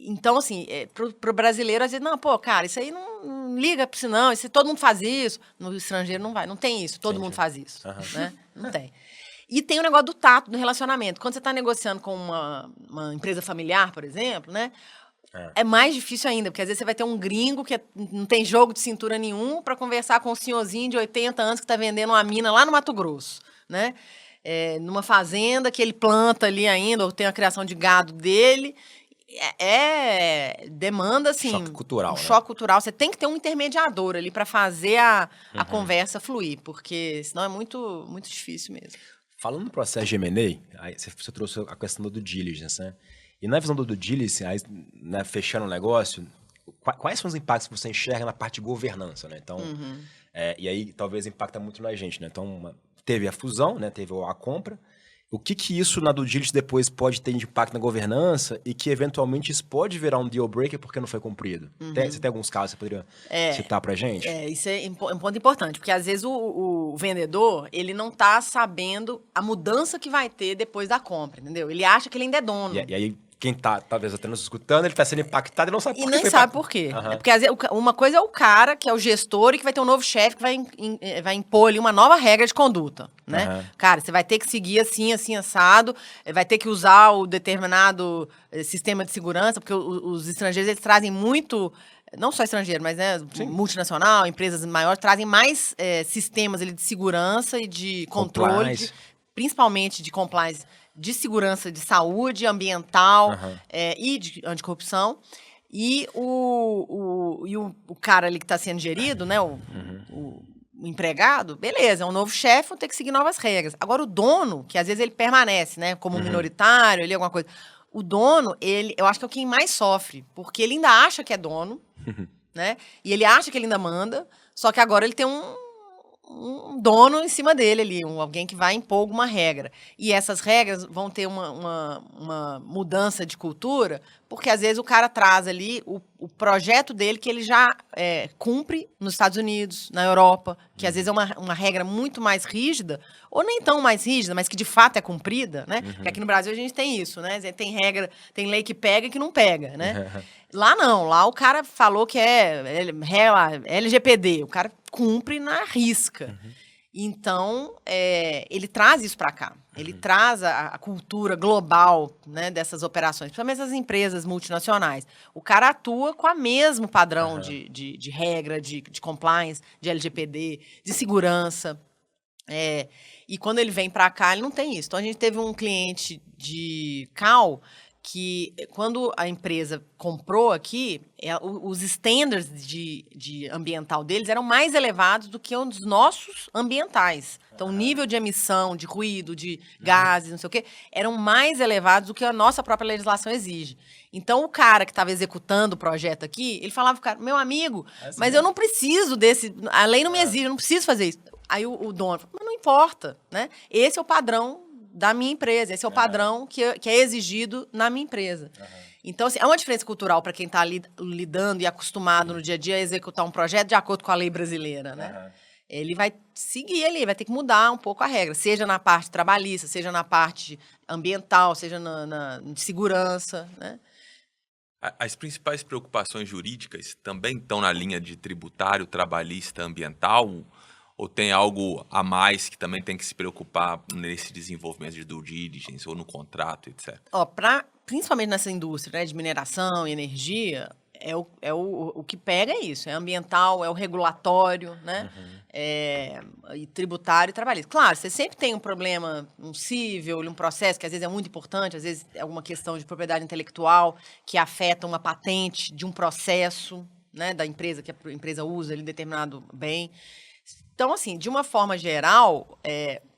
Então, assim, pro brasileiro, às vezes, não, pô, cara, isso aí não liga pra isso, não. Isso, todo mundo faz isso. No estrangeiro não vai, não tem isso. Todo mundo faz isso, né? Não tem. E tem o negócio do tato, do relacionamento. Quando você está negociando com uma empresa familiar, por exemplo, né? É mais difícil ainda, porque às vezes você vai ter um gringo que não tem jogo de cintura nenhum para conversar com um senhorzinho de 80 anos que está vendendo uma mina lá no Mato Grosso, né? Numa fazenda que ele planta ali ainda, ou tem a criação de gado dele. demanda, assim... Choque cultural, um né? choque cultural. Você tem que ter um intermediador ali para fazer a conversa fluir, porque senão é muito, muito difícil mesmo. Falando no processo de M&A, aí você trouxe a questão do due diligence, né? E na visão do due diligence, aí, né, fechando o negócio, quais são os impactos que você enxerga na parte de governança, né? Então, e aí talvez impacta muito na gente, né? Então, teve a fusão, né? Teve a compra. O que isso na due diligence depois pode ter de impacto na governança e que eventualmente isso pode virar um deal breaker porque não foi cumprido? Você tem alguns casos que você poderia citar pra gente? Isso é um ponto importante, porque às vezes o vendedor, ele não tá sabendo a mudança que vai ter depois da compra, entendeu? Ele acha que ele ainda é dono. E aí, quem tá talvez até nos escutando, ele tá sendo impactado e não sabe por E que nem foi sabe impactado. por quê. Aham. É porque às vezes, uma coisa é o cara, que é o gestor, e que vai ter um novo chefe que vai impor ali uma nova regra de conduta, né? Aham. Cara, você vai ter que seguir assim, assim, assado, vai ter que usar o determinado sistema de segurança, porque os estrangeiros, eles trazem muito... Não só estrangeiro, mas multinacional, empresas maiores, trazem mais sistemas ali de segurança e de controle, Compliance. principalmente de compliance, de segurança de saúde ambiental Aham. e de anticorrupção. E o cara ali que está sendo gerido, né, o empregado, beleza, é um novo chefe, vão ter que seguir novas regras. Agora, o dono, que às vezes ele permanece, né, como minoritário, ali alguma coisa. O dono, eu acho que é quem mais sofre, porque ele ainda acha que é dono, né, e ele acha que ele ainda manda, só que agora ele tem um dono em cima dele ali, alguém que vai impor alguma regra. E essas regras vão ter uma mudança de cultura, porque às vezes o cara traz ali o projeto dele que ele já cumpre nos Estados Unidos, na Europa, que às vezes é uma regra muito mais rígida, ou nem tão mais rígida, mas que de fato é cumprida, né? Porque aqui no Brasil a gente tem isso, né? Tem regra, tem lei que pega e que não pega, né? Lá não, lá o cara falou que é LGPD, o cara cumpre na risca. Então, ele traz isso para cá. Ele traz a cultura global, né, dessas operações, principalmente essas empresas multinacionais. O cara atua com o mesmo padrão de regra, de compliance, de LGPD, de segurança. E quando ele vem para cá, ele não tem isso. Então, a gente teve um cliente de Cal que, quando a empresa comprou aqui, os standards de ambiental deles eram mais elevados do que os nossos ambientais. Então, o nível de emissão, de ruído, de gases, não sei o quê, eram mais elevados do que a nossa própria legislação exige. Então, o cara que estava executando o projeto aqui, ele falava pro cara, meu amigo, mas eu não preciso desse, a lei não me exige, eu não preciso fazer isso. Aí o dono falou, mas não importa, né? Esse é o padrão da minha empresa, esse é o padrão que é exigido na minha empresa. Então, assim, é uma diferença cultural para quem está lidando e acostumado no dia a dia a executar um projeto de acordo com a lei brasileira, né? Ele vai seguir ali, vai ter que mudar um pouco a regra, seja na parte trabalhista, seja na parte ambiental, seja de segurança, né? As principais preocupações jurídicas também estão na linha de tributário, trabalhista, ambiental? Ou tem algo a mais que também tem que se preocupar nesse desenvolvimento de due diligence ou no contrato, etc? Principalmente nessa indústria, né, de mineração e energia, o que pega é isso, é ambiental, é o regulatório, né, e tributário e trabalhista. Claro, você sempre tem um problema, um cível, um processo que às vezes é muito importante, às vezes é alguma questão de propriedade intelectual que afeta uma patente de um processo, né, da empresa, que a empresa usa ali determinado bem. Então, assim, de uma forma geral,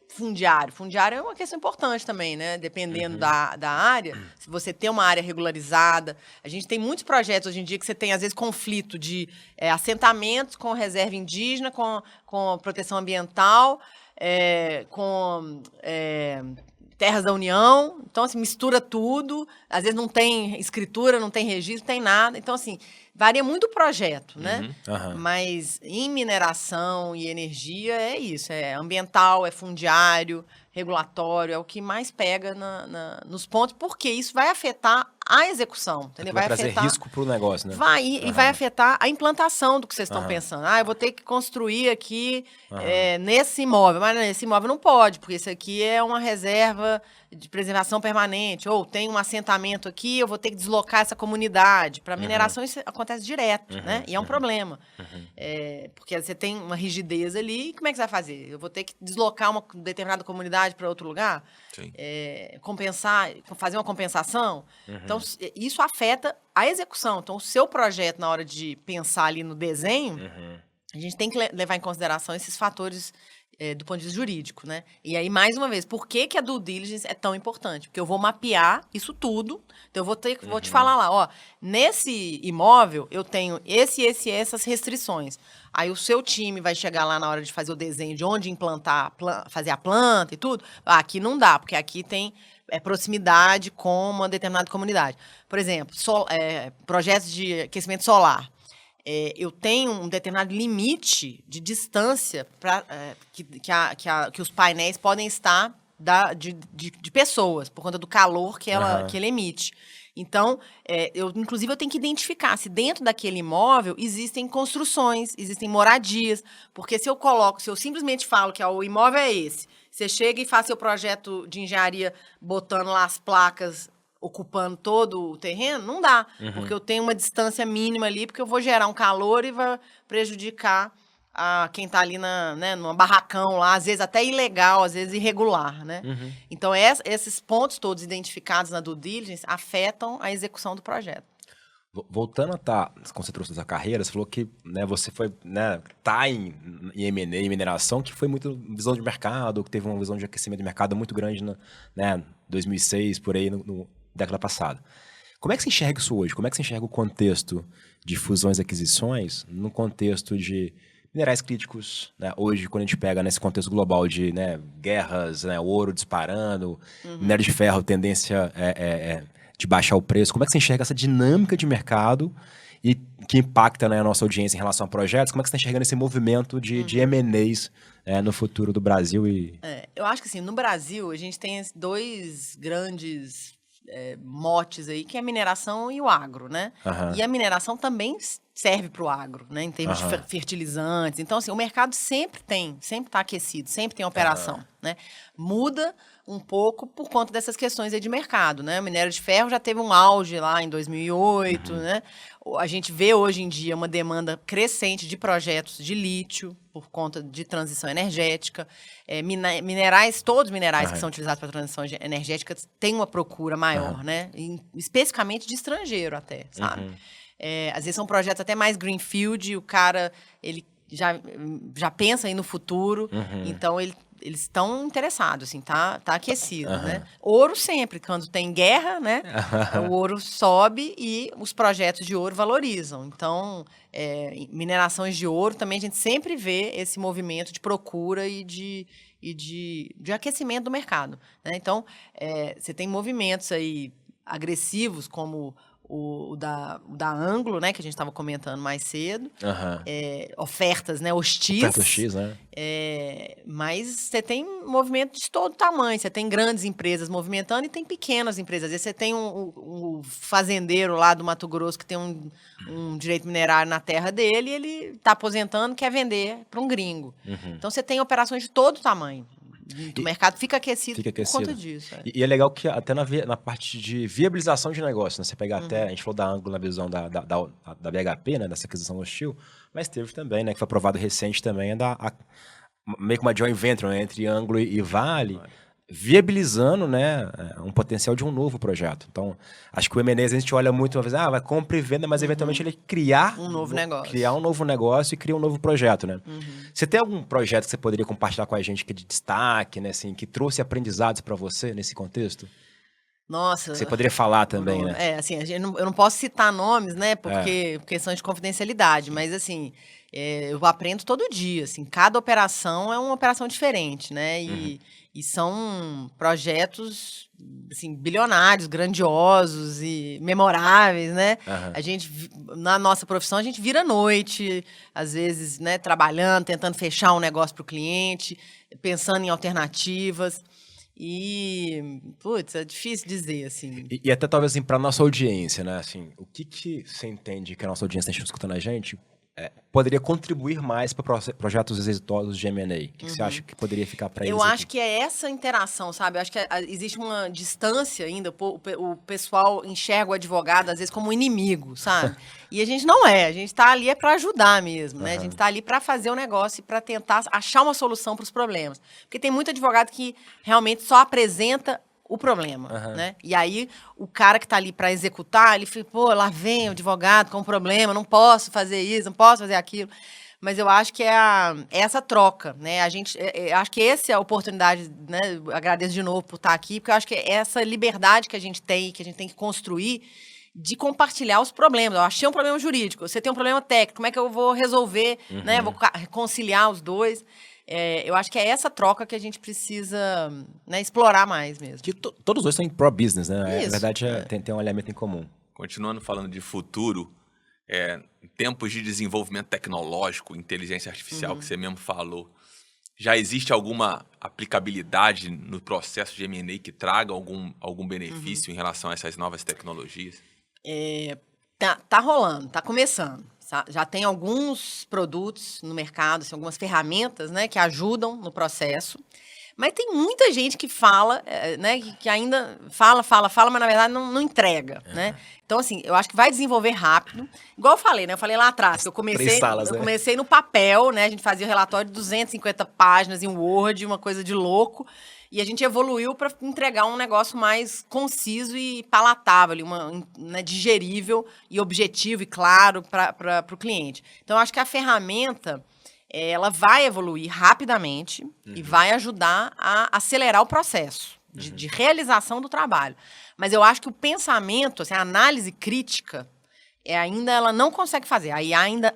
fundiário. Fundiário é uma questão importante também, né? Dependendo da área. Se você tem uma área regularizada. A gente tem muitos projetos hoje em dia que você tem, às vezes, conflito de assentamentos com reserva indígena, com proteção ambiental, com terras da União. Então, assim, mistura tudo. Às vezes não tem escritura, não tem registro, não tem nada. Então, assim, varia muito o projeto, né? Mas em mineração e energia é isso. É ambiental, é fundiário, regulatório, é o que mais pega nos pontos, porque isso vai afetar a execução, entendeu? Vai trazer risco para o negócio, né? E vai afetar a implantação do que vocês estão pensando. Eu vou ter que construir aqui nesse imóvel, mas nesse imóvel não pode, porque isso aqui é uma reserva de preservação permanente, ou tem um assentamento aqui, eu vou ter que deslocar essa comunidade. Para mineração isso acontece direto, né? E é um problema. Porque você tem uma rigidez ali, e como é que você vai fazer? Eu vou ter que deslocar uma determinada comunidade para outro lugar? Sim. Compensar, fazer uma compensação? Então, isso afeta a execução. Então, o seu projeto, na hora de pensar ali no desenho, a gente tem que levar em consideração esses fatores do ponto de vista jurídico, né? E aí, mais uma vez, por que a due diligence é tão importante? Porque eu vou mapear isso tudo, então eu vou te falar lá, ó, nesse imóvel eu tenho essas restrições. Aí o seu time vai chegar lá na hora de fazer o desenho de onde implantar, fazer a planta e tudo. Aqui não dá, porque aqui tem proximidade com uma determinada comunidade. Por exemplo, projetos de aquecimento solar. Eu tenho um determinado limite de distância que os painéis podem estar de pessoas, por conta do calor que ele emite. Então, inclusive, eu tenho que identificar se dentro daquele imóvel existem construções, existem moradias, porque se eu simplesmente falo que o imóvel é esse, você chega e faz seu projeto de engenharia botando lá as placas ocupando todo o terreno, não dá. Porque eu tenho uma distância mínima ali, porque eu vou gerar um calor e vai prejudicar quem está ali numa barracão lá, às vezes até ilegal, às vezes irregular, né? Então, esses pontos todos identificados na due diligence afetam a execução do projeto. Voltando quando você trouxe essa carreira, você falou que você foi, tá em M&A, em mineração, que foi muito visão de mercado, que teve uma visão de aquecimento de mercado muito grande, 2006, por aí, no década passada. Como é que você enxerga isso hoje? Como é que você enxerga o contexto de fusões e aquisições no contexto de minerais críticos, hoje, quando a gente pega nesse contexto global de guerras, ouro disparando, minério de ferro, tendência de baixar o preço, como é que você enxerga essa dinâmica de mercado e que impacta a nossa audiência em relação a projetos? Como é que você está enxergando esse movimento de M&As no futuro do Brasil? Eu acho que assim, no Brasil, a gente tem dois grandes motes aí, que é a mineração e o agro, né? E a mineração também serve para o agro, né? Em termos de fertilizantes. Então, assim, o mercado sempre está aquecido, sempre tem operação, né? Muda um pouco por conta dessas questões aí de mercado, né? O minério de ferro já teve um auge lá em 2008, né? A gente vê hoje em dia uma demanda crescente de projetos de lítio por conta de transição energética. Todos os minerais que são utilizados para a transição energética têm uma procura maior, né? Especificamente de estrangeiro até, sabe? Às vezes são projetos até mais greenfield, o cara ele já pensa aí no futuro, então eles estão interessados, assim, tá aquecido, né? Ouro sempre, quando tem guerra, né? O ouro sobe e os projetos de ouro valorizam. Então, minerações de ouro também a gente sempre vê esse movimento de procura e de aquecimento do mercado, né? Então, você tem movimentos aí agressivos como o da Anglo, né, que a gente estava comentando mais cedo, ofertas, né, hostis. Oferta hostis, né? Mas você tem movimento de todo tamanho, você tem grandes empresas movimentando e tem pequenas empresas. Às vezes você tem um fazendeiro lá do Mato Grosso que tem um direito minerário na terra dele e ele está aposentando, quer vender para um gringo. Então você tem operações de todo tamanho. O mercado fica aquecido por conta disso. E é legal que até na parte de viabilização de negócio, né? Você pegar até, a gente falou da Anglo na visão da BHP, né? Dessa aquisição hostil, mas teve também, né? Que foi aprovado recente também, meio que uma joint venture, né, entre Anglo e Vale, viabilizando, né, um potencial de um novo projeto. Então, acho que o M&A a gente olha muito uma vez, vai compra e venda, mas eventualmente ele criar um novo negócio. Criar um novo negócio e criar um novo projeto, né? Você tem algum projeto que você poderia compartilhar com a gente que é de destaque, né, assim, que trouxe aprendizados para você nesse contexto? Nossa. Você poderia falar também, né? Assim, eu não posso citar nomes, né, porque questão de confidencialidade, mas assim, eu aprendo todo dia, assim, cada operação é uma operação diferente, né, e são projetos, assim, bilionários, grandiosos e memoráveis, né? A gente, na nossa profissão, a gente vira à noite, às vezes, né, trabalhando, tentando fechar um negócio para o cliente, pensando em alternativas. E, putz, é difícil dizer, assim. E até talvez, assim, para nossa audiência, né? Assim, o que você entende que a nossa audiência está escutando a gente? poderia contribuir mais para projetos exitosos de M&A? O que você acha que poderia ficar para eles Eu acho aqui? que é essa interação, sabe? Eu acho que existe uma distância ainda. O pessoal enxerga o advogado, às vezes, como inimigo, sabe? E a gente não é. A gente está ali para ajudar mesmo, né? A gente está ali para fazer o negócio e para tentar achar uma solução para os problemas. Porque tem muito advogado que realmente só apresenta o problema, né? E aí, o cara que está ali para executar, ele fica, pô, lá vem o advogado com um problema, não posso fazer isso, não posso fazer aquilo. Mas eu acho que é essa troca, né? Acho que essa é a oportunidade, né? Agradeço de novo por estar aqui, porque eu acho que é essa liberdade que a gente tem que construir de compartilhar os problemas. Eu achei um problema jurídico, você tem um problema técnico, como é que eu vou resolver, né? Vou conciliar os dois. Eu acho que é essa troca que a gente precisa, né, explorar mais mesmo. Que todos os dois são pro-business, né? Isso. Na verdade, tem um elemento em comum. Continuando falando de futuro, em tempos de desenvolvimento tecnológico, inteligência artificial, que você mesmo falou, já existe alguma aplicabilidade no processo de M&A que traga algum benefício em relação a essas novas tecnologias? Tá rolando, tá começando. Já tem alguns produtos no mercado, assim, algumas ferramentas, né, que ajudam no processo. Mas tem muita gente que fala, né, que ainda fala, mas na verdade não entrega, né? Então, assim, eu acho que vai desenvolver rápido. Igual eu falei, né? Eu falei lá atrás, que eu comecei no papel, né? A gente fazia o relatório de 250 páginas em Word, uma coisa de louco. E a gente evoluiu para entregar um negócio mais conciso e palatável, né, digerível e objetivo e claro para o cliente. Então, eu acho que a ferramenta ela vai evoluir rapidamente e vai ajudar a acelerar o processo de realização do trabalho. Mas eu acho que o pensamento, assim, a análise crítica, ainda ela não consegue fazer. Aí ainda,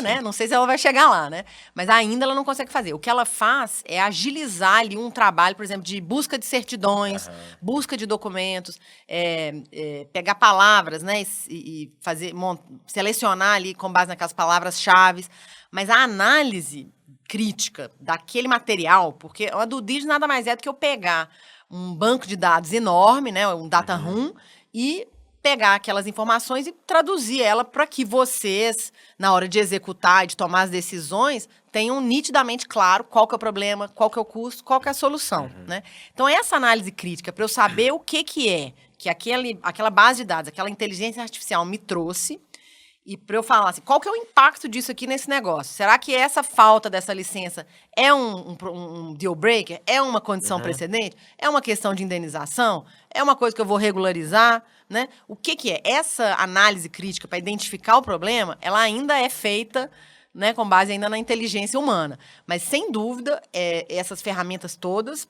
né? Não sei se ela vai chegar lá, né? Mas ainda ela não consegue fazer. O que ela faz é agilizar ali um trabalho, por exemplo, de busca de certidões, busca de documentos, pegar palavras, né? E fazer, selecionar ali com base naquelas palavras-chave. Mas a análise crítica daquele material, porque a due diligence nada mais é do que eu pegar um banco de dados enorme, né? Um data room, e pegar aquelas informações e traduzir ela para que vocês, na hora de executar e de tomar as decisões, tenham nitidamente claro qual que é o problema, qual que é o custo, qual que é a solução, né? Então, essa análise crítica, para eu saber o que aquela base de dados, aquela inteligência artificial me trouxe, e para eu falar assim, qual que é o impacto disso aqui nesse negócio? Será que essa falta dessa licença é um deal breaker? É uma condição precedente? É uma questão de indenização? É uma coisa que eu vou regularizar? Né? O que é? Essa análise crítica para identificar o problema, ela ainda é feita, né, com base ainda na inteligência humana. Mas, sem dúvida, essas ferramentas todas,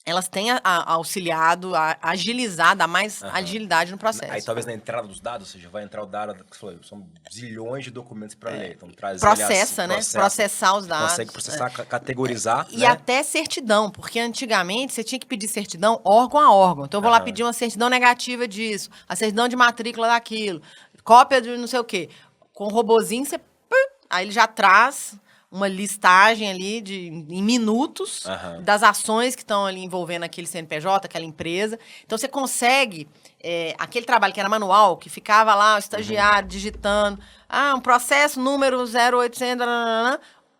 elas têm auxiliado a agilizar, dar mais agilidade no processo. Aí talvez na entrada dos dados, ou seja, vai entrar o dado, são zilhões de documentos para ler. Então, processa, né? Processar os dados. Consegue processar, categorizar. E até certidão, porque antigamente você tinha que pedir certidão órgão a órgão. Então eu vou lá pedir uma certidão negativa disso, a certidão de matrícula daquilo, cópia de não sei o quê. Com o robozinho, aí ele já traz uma listagem ali em minutos das ações que estão ali envolvendo aquele CNPJ, aquela empresa. Então, você consegue, aquele trabalho que era manual, que ficava lá o estagiário digitando, um processo número 0800,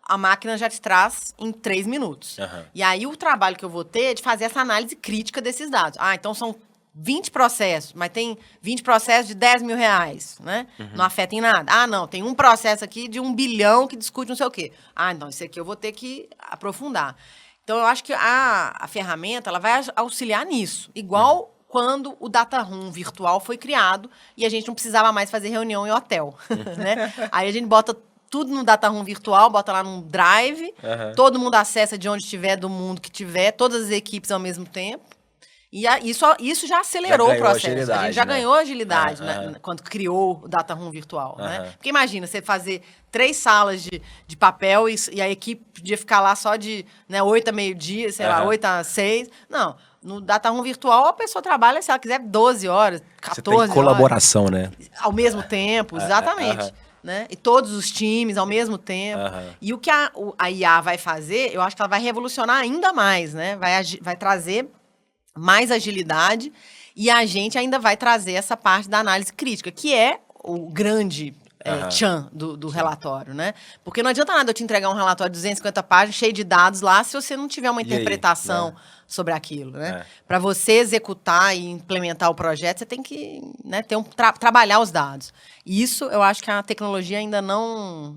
a máquina já te traz em 3 minutos. E aí, o trabalho que eu vou ter é de fazer essa análise crítica desses dados. Então são 20 processos, mas tem 20 processos de 10 mil reais, né? Não afeta em nada. Não, tem um processo aqui de 1 bilhão que discute não sei o quê. Então, isso aqui eu vou ter que aprofundar. Então, eu acho que a ferramenta, ela vai auxiliar nisso. Igual quando o Data Room virtual foi criado e a gente não precisava mais fazer reunião em hotel, né? Aí a gente bota tudo no Data Room virtual, bota lá num drive, todo mundo acessa de onde estiver, do mundo que tiver, todas as equipes ao mesmo tempo. E isso já acelerou o processo. A gente já ganhou agilidade quando criou o Data Room virtual. Né? Porque imagina, você fazer 3 salas de papel e a equipe podia ficar lá só de 8 a meio-dia, sei lá, 8 a 6. Não, no Data Room virtual a pessoa trabalha, se ela quiser, 12 horas, 14 horas. Você tem colaboração, né? Ao mesmo tempo, exatamente. Né? E todos os times ao mesmo tempo. E o que a IA vai fazer, eu acho que ela vai revolucionar ainda mais, né? Vai trazer mais agilidade, e a gente ainda vai trazer essa parte da análise crítica, que é o grande tchan do relatório, né? Porque não adianta nada eu te entregar um relatório de 250 páginas, cheio de dados lá, se você não tiver uma interpretação sobre aquilo, né? Para você executar e implementar o projeto, você tem que, né, trabalhar os dados. E isso, eu acho que a tecnologia ainda não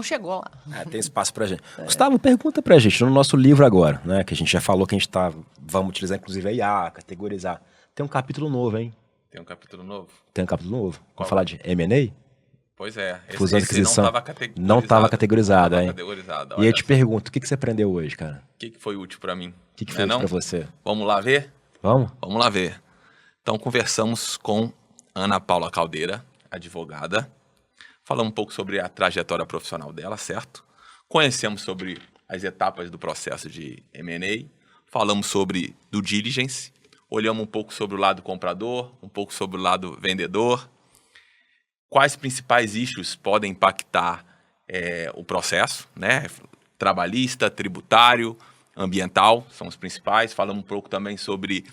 chegou lá. Tem espaço pra gente. Gustavo, pergunta pra gente, no nosso livro agora, né? Que a gente já falou que a gente vamos utilizar, inclusive, a IA, categorizar. Tem um capítulo novo, hein? Tem um capítulo novo? Tem um capítulo novo. Vamos falar de M&A? Pois é. Fusão e aquisição. Não estava categorizado, hein? E aí eu te pergunto, o que você aprendeu hoje, cara? O que foi útil pra mim? O que foi útil pra você? Vamos lá ver? Vamos? Vamos lá ver. Então, conversamos com Ana Paula Caldeira, advogada. Falamos um pouco sobre a trajetória profissional dela, certo? Conhecemos sobre as etapas do processo de M&A. Falamos sobre due diligence. Olhamos um pouco sobre o lado comprador, um pouco sobre o lado vendedor. Quais principais issues podem impactar o processo, né? Trabalhista, tributário, ambiental, são os principais. Falamos um pouco também sobre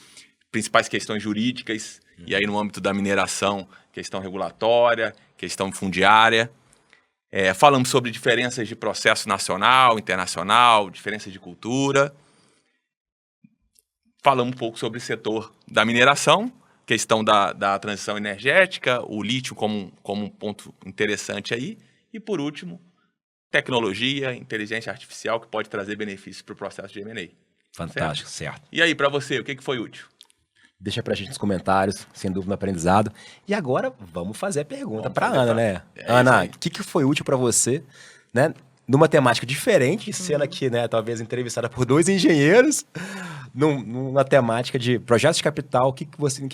principais questões jurídicas, e aí no âmbito da mineração, questão regulatória, questão fundiária. Falamos sobre diferenças de processo nacional, internacional, diferenças de cultura. Falamos um pouco sobre o setor da mineração, questão da transição energética, o lítio como um ponto interessante aí. E, por último, tecnologia, inteligência artificial, que pode trazer benefícios para o processo de M&A. Fantástico, certo. E aí, para você, o que foi útil? Deixa pra gente nos comentários, sem dúvida, no aprendizado. E agora, vamos fazer a pergunta para Ana, né? Ana, o que foi útil para você, né? Numa temática diferente, sendo aqui, né, talvez entrevistada por 2 engenheiros, numa temática de projetos de capital, o que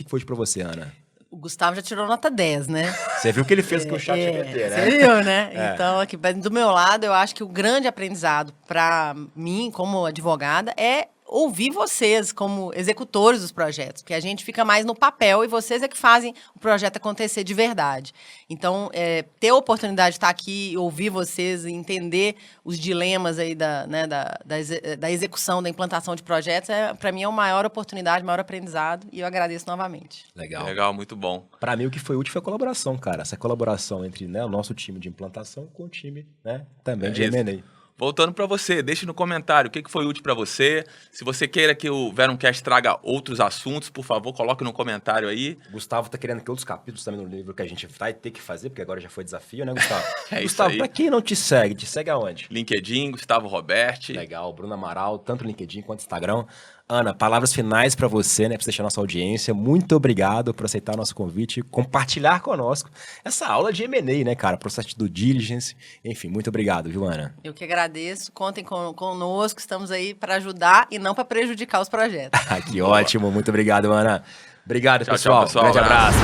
foi para você, Ana? O Gustavo já tirou nota 10, né? Você viu o que ele fez com o chat GPT, né? Você viu, né? Então, aqui do meu lado, eu acho que o grande aprendizado para mim, como advogada, é ouvir vocês como executores dos projetos, porque a gente fica mais no papel e vocês é que fazem o projeto acontecer de verdade. Então, ter a oportunidade de estar aqui, ouvir vocês, entender os dilemas aí da execução, da implantação de projetos, para mim é a maior oportunidade, o maior aprendizado, e eu agradeço novamente. Legal, muito bom. Para mim, o que foi útil foi a colaboração, cara. Essa colaboração entre, né, o nosso time de implantação com o time, né, também de M&A. Voltando para você, deixe no comentário o que foi útil para você. Se você queira que o Veruncast traga outros assuntos, por favor, coloque no comentário aí. O Gustavo tá querendo que outros capítulos também no livro que a gente vai ter que fazer, porque agora já foi desafio, né, Gustavo? Gustavo, para quem não te segue aonde? LinkedIn, Gustavo Roberti. Legal, Bruno Amaral, tanto LinkedIn quanto Instagram. Ana, palavras finais para você, né, para deixar nossa audiência. Muito obrigado por aceitar o nosso convite e compartilhar conosco essa aula de M&A, né, cara? Processo de due diligence. Enfim, muito obrigado, viu, Ana? Eu que agradeço. Contem conosco, estamos aí para ajudar e não para prejudicar os projetos. Que ótimo. Muito obrigado, Ana. Obrigado, pessoal. Tchau, grande abraço.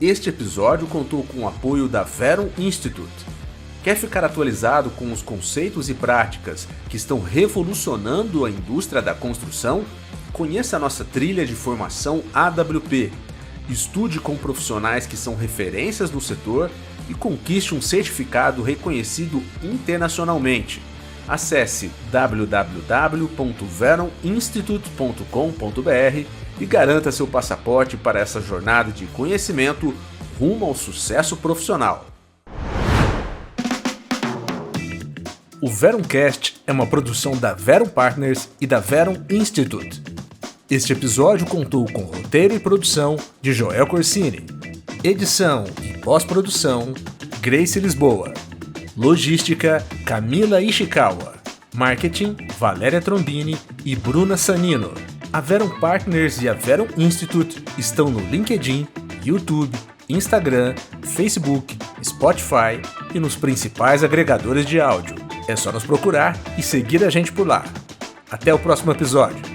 Este episódio contou com o apoio da Verum Institute. Quer ficar atualizado com os conceitos e práticas que estão revolucionando a indústria da construção? Conheça a nossa trilha de formação AWP. Estude com profissionais que são referências no setor e conquiste um certificado reconhecido internacionalmente. Acesse www.veruminstitute.com.br e garanta seu passaporte para essa jornada de conhecimento rumo ao sucesso profissional. O Veruncast é uma produção da Verum Partners e da Verum Institute. Este episódio contou com roteiro e produção de Joel Corsini, edição e pós-produção Grace Lisboa, logística Camila Ishikawa, marketing Valéria Trombini e Bruna Sanino. A Verum Partners e a Verum Institute estão no LinkedIn, YouTube, Instagram, Facebook, Spotify e nos principais agregadores de áudio. É só nos procurar e seguir a gente por lá. Até o próximo episódio.